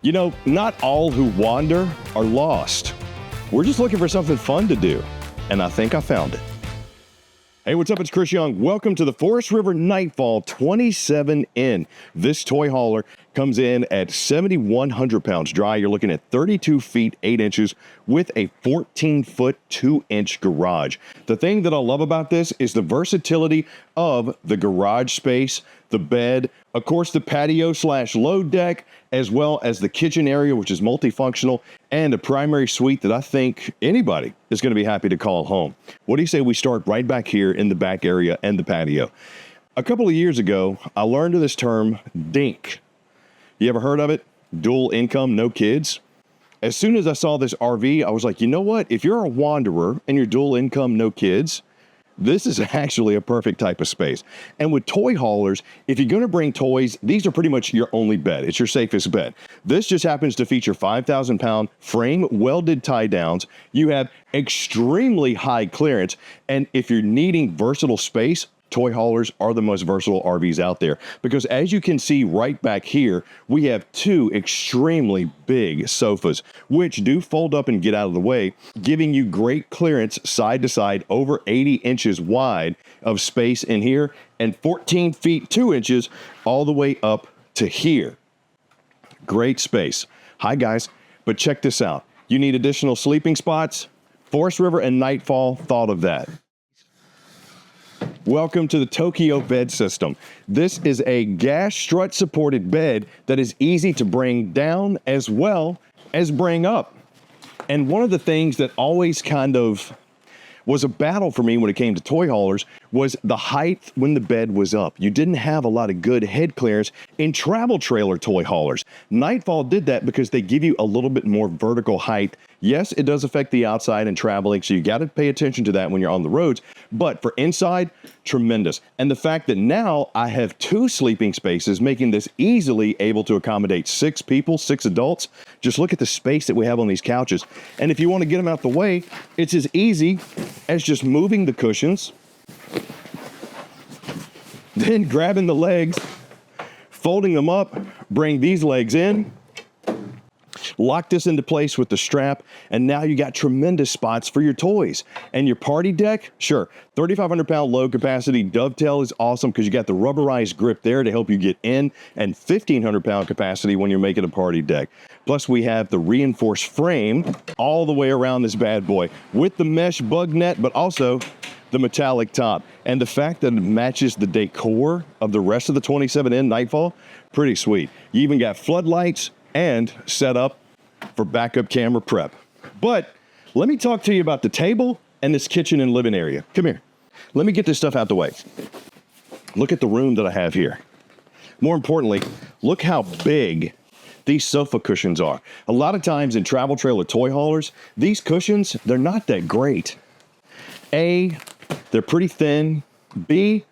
You know, not all who wander are lost. We're just looking for something fun to do, and I think I found it. Hey, what's up? It's Chris Young. Welcome to the Forest River Nightfall 27N. This toy hauler comes in at 7,100 pounds dry. You're looking at 32 feet, 8 inches with a 14-foot, 2-inch garage. The thing that I love about this is the versatility of the garage space, the bed, of course, the patio / load deck, as well as the kitchen area, which is multifunctional, and a primary suite that I think anybody is going to be happy to call home. What do you say we start right back here in the back area and the patio? A couple of years ago, I learned of this term, DINK. You ever heard of it? Dual income, no kids. As soon as I saw this RV, I was like, you know what? If you're a wanderer and you're dual income, no kids, this is actually a perfect type of space. And with toy haulers, if you're going to bring toys, these are pretty much your only bed. It's your safest bed. This just happens to feature 5,000-pound frame welded tie downs. You have extremely high clearance. And if you're needing versatile space, toy haulers are the most versatile RVs out there, because as you can see right back here, we have two extremely big sofas, which do fold up and get out of the way, giving you great clearance side to side, over 80 inches wide of space in here, and 14 feet 2 inches all the way up to here. Great space. Hi guys, but check this out. You need additional sleeping spots? Forest River and Nightfall thought of that. Welcome to the Tokyo bed system. This is a gas strut supported bed that is easy to bring down as well as bring up. And one of the things that always kind of was a battle for me when it came to toy haulers was the height when the bed was up. You didn't have a lot of good head clearance in travel trailer toy haulers. Nightfall did that because they give you a little bit more vertical height. Yes, it does affect the outside and traveling, so you got to pay attention to that when you're on the roads. But for inside, tremendous. And the fact that now I have 2 sleeping spaces, making this easily able to accommodate 6 people, 6 adults. Just look at the space that we have on these couches. And if you want to get them out the way, it's as easy as just moving the cushions, then grabbing the legs, folding them up, bring these legs in, lock this into place with the strap, and now you got tremendous spots for your toys. And your party deck, sure, 3,500-pound load capacity dovetail is awesome because you got the rubberized grip there to help you get in, and 1,500-pound capacity when you're making a party deck. Plus, we have the reinforced frame all the way around this bad boy with the mesh bug net, but also the metallic top. And the fact that it matches the decor of the rest of the 27N Nightfall, pretty sweet. You even got floodlights and set up for backup camera prep. But let me talk to you about the table and this kitchen and living area. Come here. Let me get this stuff out the way. Look at the room that I have here. More importantly, look how big these sofa cushions are. A lot of times in travel trailer toy haulers, these cushions, they're not that great. A, they're pretty thin. B,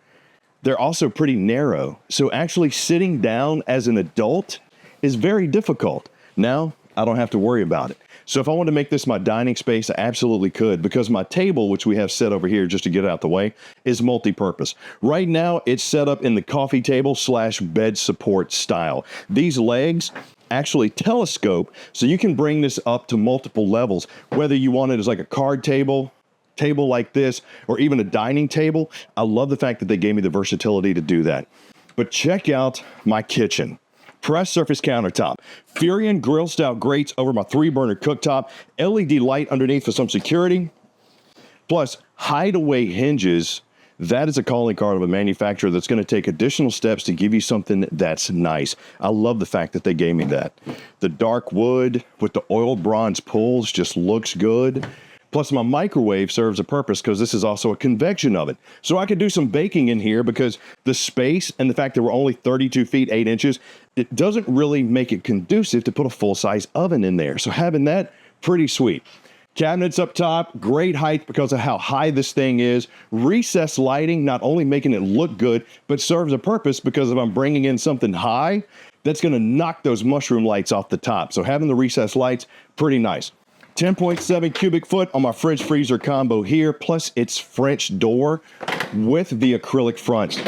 they're also pretty narrow. So actually sitting down as an adult is very difficult. Now, I don't have to worry about it. So if I want to make this my dining space, I absolutely could, because my table, which we have set over here just to get it out the way, is multi-purpose. Right now, it's set up in the coffee table / bed support style. These legs actually telescope, so you can bring this up to multiple levels, whether you want it as like a card table like this, or even a dining table. I love the fact that they gave me the versatility to do that. But check out my kitchen. Pressed surface countertop, Furion grill style grates over my 3-burner cooktop, LED light underneath for some security, plus hideaway hinges. That is a calling card of a manufacturer that's going to take additional steps to give you something that's nice. I love the fact that they gave me that. The dark wood with the oiled bronze pulls just looks good. Plus my microwave serves a purpose because this is also a convection oven. So I could do some baking in here because the space and the fact that we're only 32 feet, 8 inches, it doesn't really make it conducive to put a full-size oven in there. So having that, pretty sweet. Cabinets up top, great height because of how high this thing is. Recessed lighting, not only making it look good, but serves a purpose because if I'm bringing in something high, that's going to knock those mushroom lights off the top. So having the recessed lights, pretty nice. 10.7 cubic foot on my fridge freezer combo here, plus its French door with the acrylic fronts.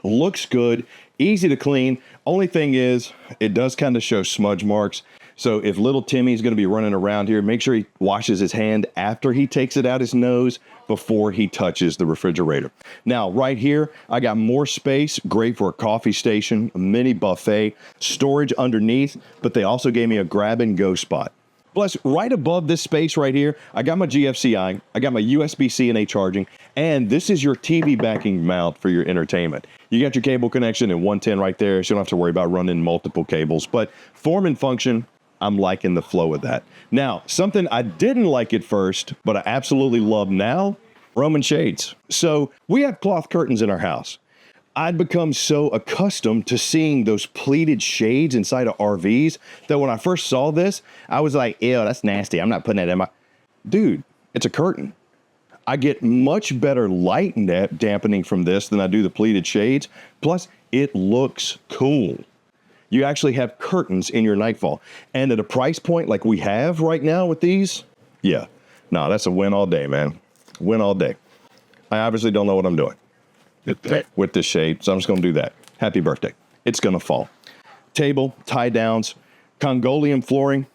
Looks good, easy to clean. Only thing is, it does kind of show smudge marks. So if little Timmy's going to be running around here, make sure he washes his hand after he takes it out his nose before he touches the refrigerator. Now, right here, I got more space, great for a coffee station, a mini buffet, storage underneath, but they also gave me a grab-and-go spot. Plus, right above this space right here, I got my GFCI, I got my USB-C and A charging, and this is your TV backing mount for your entertainment. You got your cable connection and 110 right there, so you don't have to worry about running multiple cables. But form and function, I'm liking the flow of that. Now, something I didn't like at first, but I absolutely love now, Roman shades. So we have cloth curtains in our house. I'd become so accustomed to seeing those pleated shades inside of RVs that when I first saw this, I was like, ew, that's nasty. I'm not putting that in my... Dude, it's a curtain. I get much better light dampening from this than I do the pleated shades. Plus, it looks cool. You actually have curtains in your Nightfall. And at a price point like we have right now with these, yeah. No, that's a win all day, man. Win all day. I obviously don't know what I'm doing with this shade, so I'm just going to do that. Happy birthday. It's going to fall. Table, tie downs, Congolian flooring,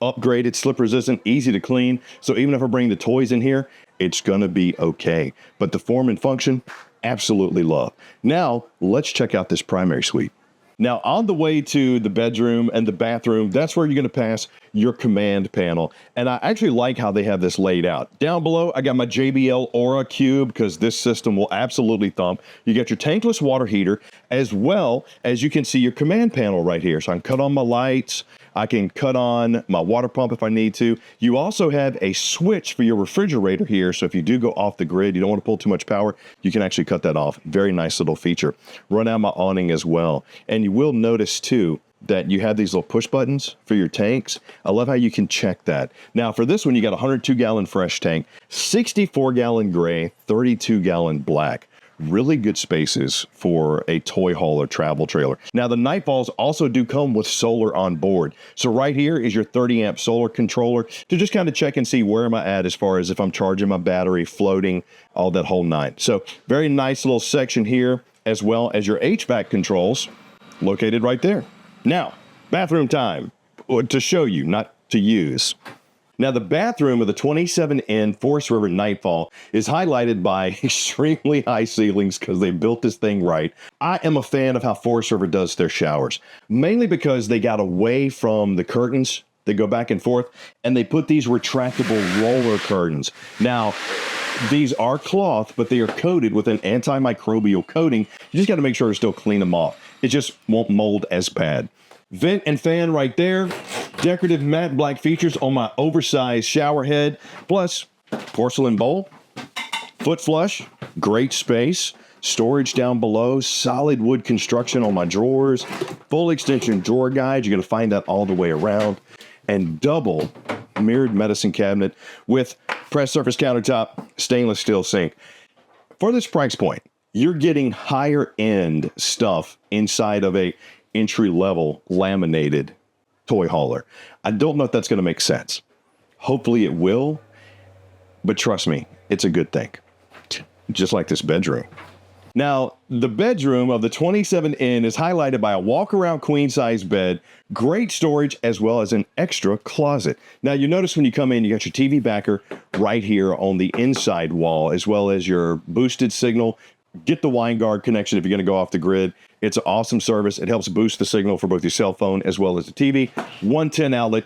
upgraded, slip resistant, easy to clean. So even if I bring the toys in here, it's going to be okay. But the form and function, absolutely love. Now, let's check out this primary suite. Now, on the way to the bedroom and the bathroom, that's where you're going to pass your command panel. And I actually like how they have this laid out. Down below, I got my JBL Aura Cube because this system will absolutely thump. You got your tankless water heater, as well as you can see your command panel right here. So I can cut on my lights. I can cut on my water pump if I need to. You also have a switch for your refrigerator here. So if you do go off the grid, you don't want to pull too much power, you can actually cut that off. Very nice little feature. Run out my awning as well. And you will notice too that you have these little push buttons for your tanks. I love how you can check that. Now for this one, you got a 102-gallon fresh tank, 64-gallon gray, 32-gallon black. Really good spaces for a toy hauler travel trailer. Now the Nightfalls also do come with solar on board. So right here is your 30 amp solar controller to just kind of check and see where am I at as far as if I'm charging my battery, floating, all that whole nine. So very nice little section here, as well as your HVAC controls located right there. Now, bathroom time, to show you, not to use. Now, the bathroom of the 27N Forest River Nightfall is highlighted by extremely high ceilings because they built this thing right. I am a fan of how Forest River does their showers, mainly because they got away from the curtains. They go back and forth, and they put these retractable roller curtains. Now, these are cloth, but they are coated with an antimicrobial coating. You just got to make sure to still clean them off. It just won't mold as bad. Vent and fan right there. Decorative matte black features on my oversized shower head. Plus, porcelain bowl. Foot flush. Great space. Storage down below. Solid wood construction on my drawers. Full extension drawer guide. You're going to find that all the way around. And double mirrored medicine cabinet with pressed surface countertop, stainless steel sink. For this price point, you're getting higher end stuff inside of a entry-level laminated toy hauler. I don't know if that's going to make sense. Hopefully it will, but trust me, it's a good thing. Just like this bedroom. Now, the bedroom of the 27N is highlighted by a walk-around queen-size bed, great storage, as well as an extra closet. Now, you notice when you come in, you got your TV backer right here on the inside wall, as well as your boosted signal. Get the wine guard connection if you're going to go off the grid. It's an awesome service. It helps boost the signal for both your cell phone as well as the TV. 110 outlet.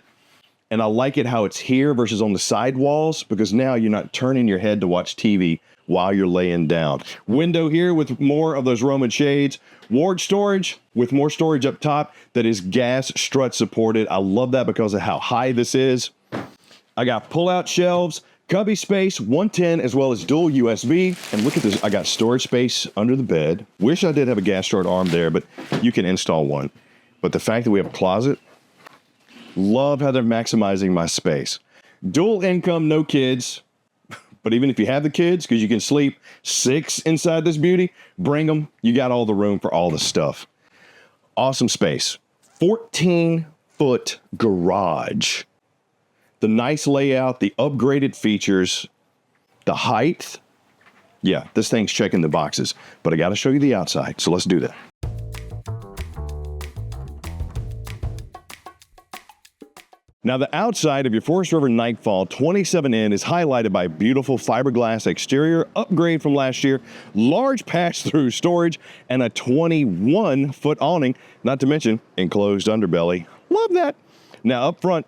And I like it how it's here versus on the side walls, because now you're not turning your head to watch TV while you're laying down. Window here with more of those Roman shades. Ward storage with more storage up top that is gas strut supported. I love that because of how high this is. I got pull-out shelves, cubby space, 110, as well as dual USB. And look at this, I got storage space under the bed. Wish I did have a gas start arm there, but you can install one. But the fact that we have a closet, love how they're maximizing my space. Dual income, no kids. But even if you have the kids, because you can sleep 6 inside this beauty, bring them. You got all the room for all the stuff. Awesome space. 14-foot garage. The nice layout, the upgraded features, the height. Yeah, this thing's checking the boxes. But I got to show you the outside, so let's do that. Now, the outside of your Forest River Nightfall 27N is highlighted by beautiful fiberglass exterior, upgrade from last year, large pass-through storage, and a 21-foot awning, not to mention enclosed underbelly. Love that. Now, up front,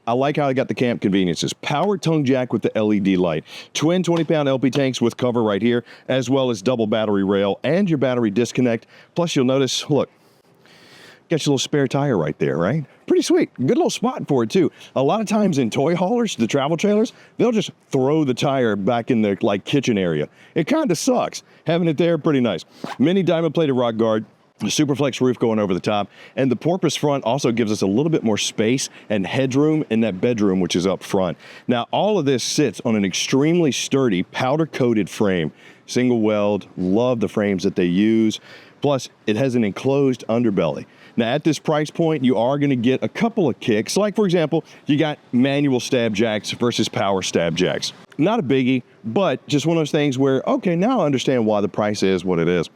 I like how I got the camp conveniences. Power tongue jack with the LED light. Twin 20-pound LP tanks with cover right here, as well as double battery rail and your battery disconnect. Plus, you'll notice, look, got your little spare tire right there, right? Pretty sweet. Good little spot for it, too. A lot of times in toy haulers, the travel trailers, they'll just throw the tire back in the, kitchen area. It kind of sucks. Having it there, pretty nice. Mini diamond-plated rock guard. The Superflex roof going over the top, and the porpoise front also gives us a little bit more space and headroom in that bedroom, which is up front. Now, all of this sits on an extremely sturdy powder-coated frame. Single weld, love the frames that they use. Plus, it has an enclosed underbelly. Now, at this price point, you are going to get a couple of kicks. Like, for example, you got manual stab jacks versus power stab jacks. Not a biggie, but just one of those things where, okay, now I understand why the price is what it is.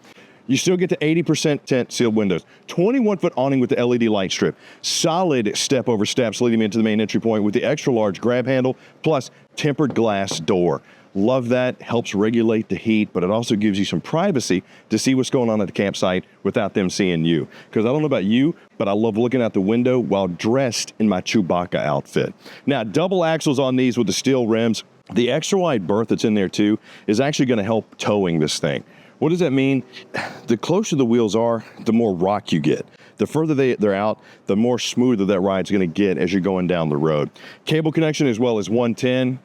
You still get the 80% tint sealed windows, 21-foot awning with the LED light strip, solid step over steps leading into the main entry point with the extra large grab handle, plus tempered glass door. Love that, helps regulate the heat, but it also gives you some privacy to see what's going on at the campsite without them seeing you. Because I don't know about you, but I love looking out the window while dressed in my Chewbacca outfit. Now, double axles on these with the steel rims. The extra wide berth that's in there too is actually going to help towing this thing. What does that mean? The closer the wheels are, the more rock you get. The further they're out, the more smoother that ride's going to get as you're going down the road. Cable connection as well as 110.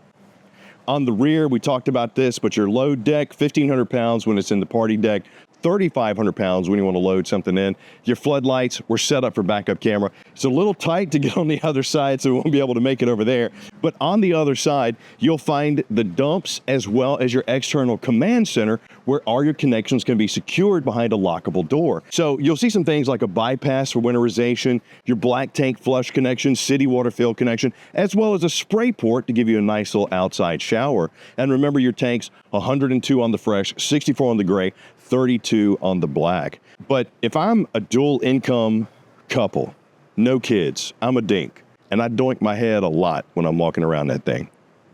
On the rear, we talked about this, but your load deck, 1,500 pounds when it's in the party deck, 3,500 pounds when you want to load something in. Your floodlights were set up for backup camera. It's a little tight to get on the other side, so we won't be able to make it over there. But on the other side, you'll find the dumps as well as your external command center where all your connections can be secured behind a lockable door. So you'll see some things like a bypass for winterization, your black tank flush connection, city water fill connection, as well as a spray port to give you a nice little outside shower. And remember your tanks, 102 on the fresh, 64 on the gray, 32 on the black. But if I'm a dual income couple, no kids, I'm a dink, and I doink my head a lot when I'm walking around that thing.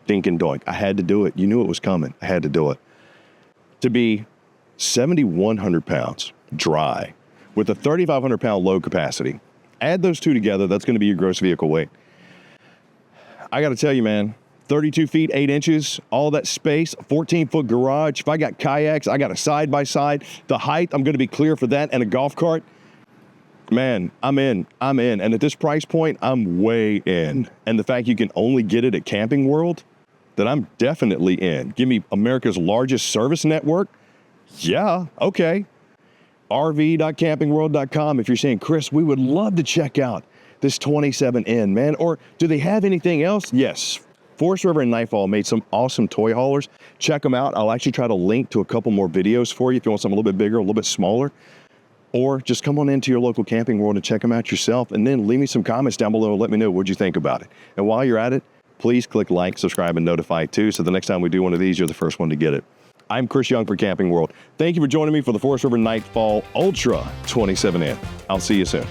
Dink and doink. I had to do it. You knew it was coming. I had to do it. To be 7,100 pounds dry with a 3,500 pound load capacity, add those two together, that's going to be your gross vehicle weight. I got to tell you, man, 32 feet, 8 inches, all that space, 14-foot garage. If I got kayaks, I got a side-by-side. The height, I'm going to be clear for that, and a golf cart. Man, I'm in. And at this price point, I'm way in. And the fact you can only get it at Camping World, then I'm definitely in. Give me America's largest service network. Yeah, okay. rv.campingworld.com if you're saying, Chris, we would love to check out this 27N, man. Or do they have anything else? Yes. Forest River and Nightfall made some awesome toy haulers. Check them out. I'll actually try to link to a couple more videos for you if you want something a little bit bigger, a little bit smaller. Or just come on into your local Camping World and check them out yourself. And then leave me some comments down below and let me know what you think about it. And while you're at it, please click like, subscribe, and notify too, so the next time we do one of these, you're the first one to get it. I'm Chris Young for Camping World. Thank you for joining me for the Forest River Nightfall Ultra 27N. I'll see you soon.